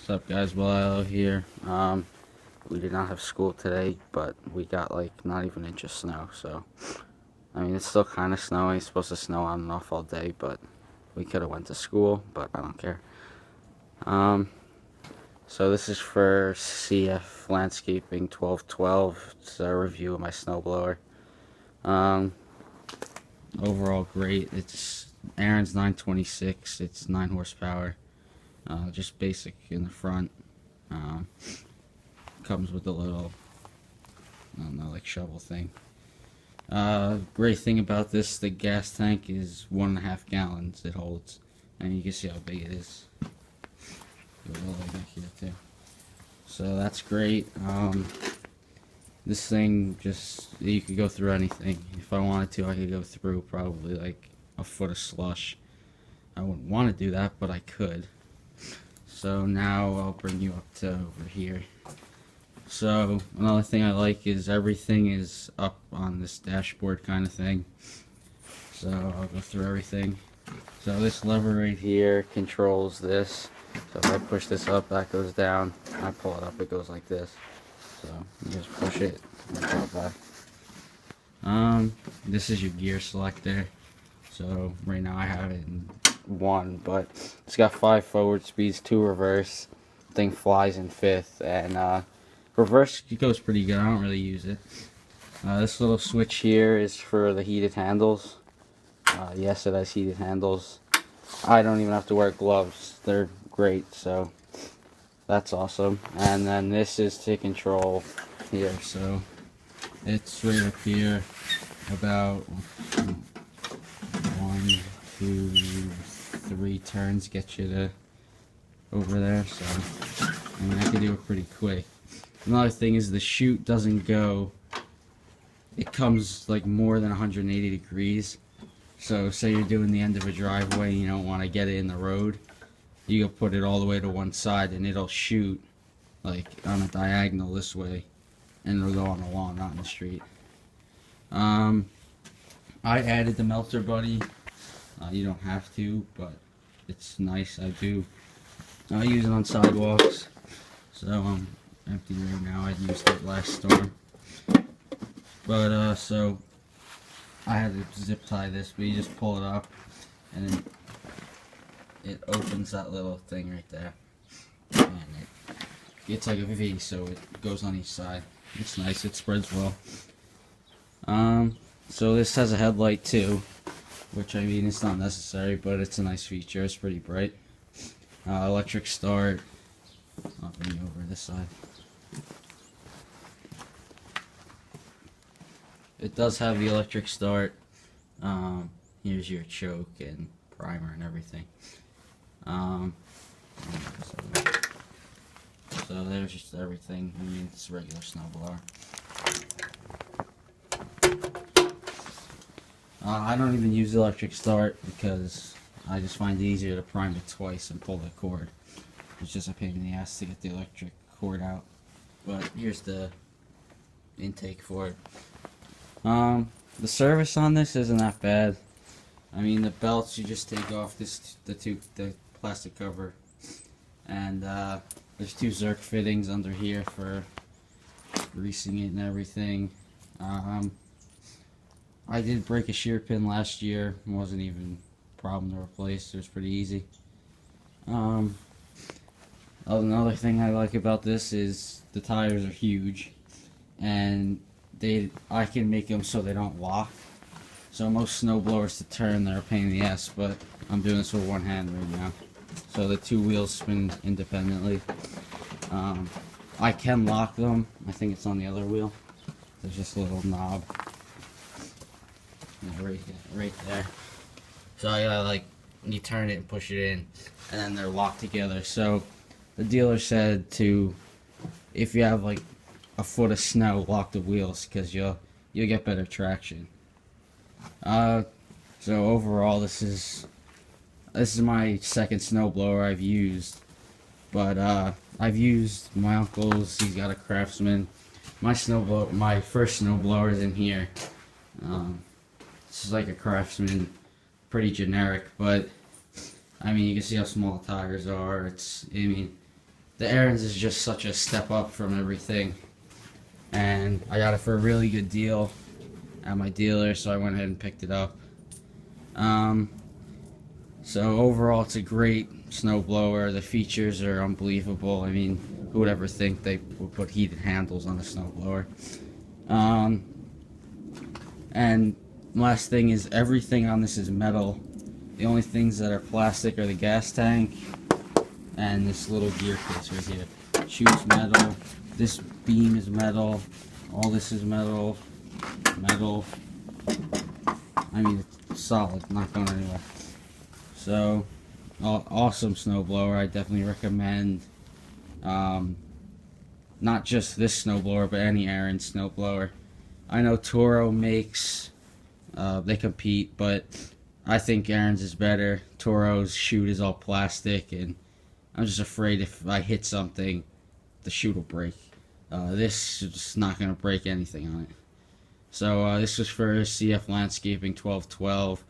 What's up, guys? Willow here. We did not have school today, but we got like not even an inch of snow. So, I mean, it's still kind of snowing. It's supposed to snow on and off all day, but we could have went to school, but I don't care. Um, so this is for CF Landscaping 1212. It's a review of my snowblower. Um, Overall great. It's Ariens 926. It's 9 horsepower. Just basic in the front. Um, Comes with a little, I don't know, like shovel thing. Great thing about this, the gas tank is 1.5 gallons it holds, and you can see how big it is. Go all the way back here too. So that's great. This thing just, you could go through anything. If I wanted to, I could go through probably like a foot of slush. I wouldn't want to do that, but I could. So now I'll bring you up to over here. So another thing I like is everything is up on this dashboard kind of thing. So I'll go through everything. So this lever right here controls this. So if I push this up, that goes down. I pull it up, it goes like this. So you just push it and pull it back. This is your gear selector. So right now I have it in 1, but it's got 5 forward speeds, 2 reverse. Thing flies in 5th, and reverse goes pretty good. I don't really use it. This little switch here is for the heated handles. Yes, it has heated handles. I don't even have to wear gloves. They're great, so that's awesome. And then this is to control here. So it's right up here, about 1, 2, 3 turns get you to over there. So I mean, I can do it pretty quick. Another thing is the chute doesn't go, it comes like more than 180 degrees. So say you're doing the end of a driveway and you don't want to get it in the road, you can put it all the way to one side and it'll shoot like on a diagonal this way, and it'll go on the lawn, not in the street. I added the melter buddy. You don't have to, but it's nice. I do. I use it on sidewalks. So empty right now. I used it last storm, but so I had to zip tie this, but you just pull it up and then it opens that little thing right there, and it's like a V, so it goes on each side. It's nice. It spreads well. So this has a headlight too, which I mean it's not necessary, but it's a nice feature. It's pretty bright. Electric start. I'll bring you over this side. It does have the electric start. Here's your choke and primer and everything. So there's just everything. I mean, it's a regular snowblower. I don't even use the electric start because I just find it easier to prime it twice and pull the cord. It's just a pain in the ass to get the electric cord out. But here's the intake for it. The service on this isn't that bad. I mean, the belts, you just take off the plastic cover, and there's 2 Zerk fittings under here for greasing it and everything. I did break a shear pin last year. It wasn't even a problem to replace. It was pretty easy. Another thing I like about this is the tires are huge, and I can make them so they don't lock. So most snow blowers to turn, they're a pain in the ass, but I'm doing this with one hand right now. So the 2 wheels spin independently. I can lock them. I think it's on the other wheel. There's just a little knob. Yeah, right there. So you turn it and push it in, and then they're locked together. So the dealer said if you have like a foot of snow, lock the wheels because you'll get better traction. So overall, this is my second snowblower I've used, but I've used my uncle's. He's got a Craftsman. My first snowblower is in here. This is like a Craftsman, pretty generic, but I mean, you can see how small the tires are. I mean, the Ariens is just such a step up from everything, and I got it for a really good deal at my dealer, so I went ahead and picked it up. So overall, it's a great snowblower. The features are unbelievable. I mean, who would ever think they would put heated handles on a snowblower? And last thing is, everything on this is metal. The only things that are plastic are the gas tank and this little gear case right here. Shoe's metal. This beam is metal. All this is metal. Metal. I mean, it's solid, not going anywhere. So, awesome snowblower. I definitely recommend. Not just this snowblower, but any Ariens snowblower. I know Toro makes. They compete, but I think Ariens is better. Toro's chute is all plastic, and I'm just afraid if I hit something, the chute will break. This is just not going to break anything on it. So this was for CF Landscaping 1212.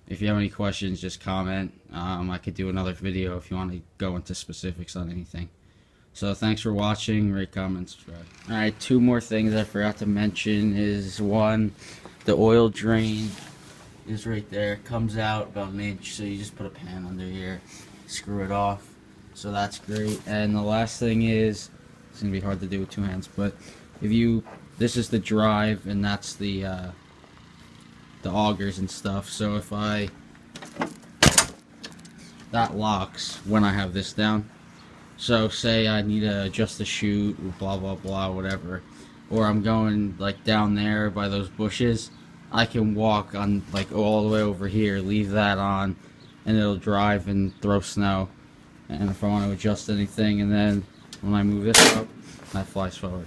If you have any questions, just comment. I could do another video if you want to go into specifics on anything. So thanks for watching. Rate, comment, subscribe. Alright, two more things I forgot to mention is, one, the oil drain is right there. It comes out about an inch, so you just put a pan under here, screw it off. So that's great. And the last thing is, it's going to be hard to do with two hands, but if you, this is the drive, and that's the augers and stuff. So if that locks when I have this down. So say I need to adjust the chute, blah blah blah, whatever, or I'm going like down there by those bushes, I can walk on like all the way over here, leave that on, and it'll drive and throw snow. And if I want to adjust anything, and then when I move this up, that flies forward.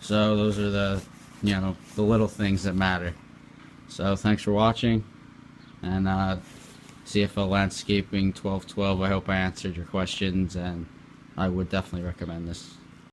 So those are the, you know, the little things that matter. So thanks for watching, and CFL Landscaping 1212. I hope I answered your questions, and I would definitely recommend this.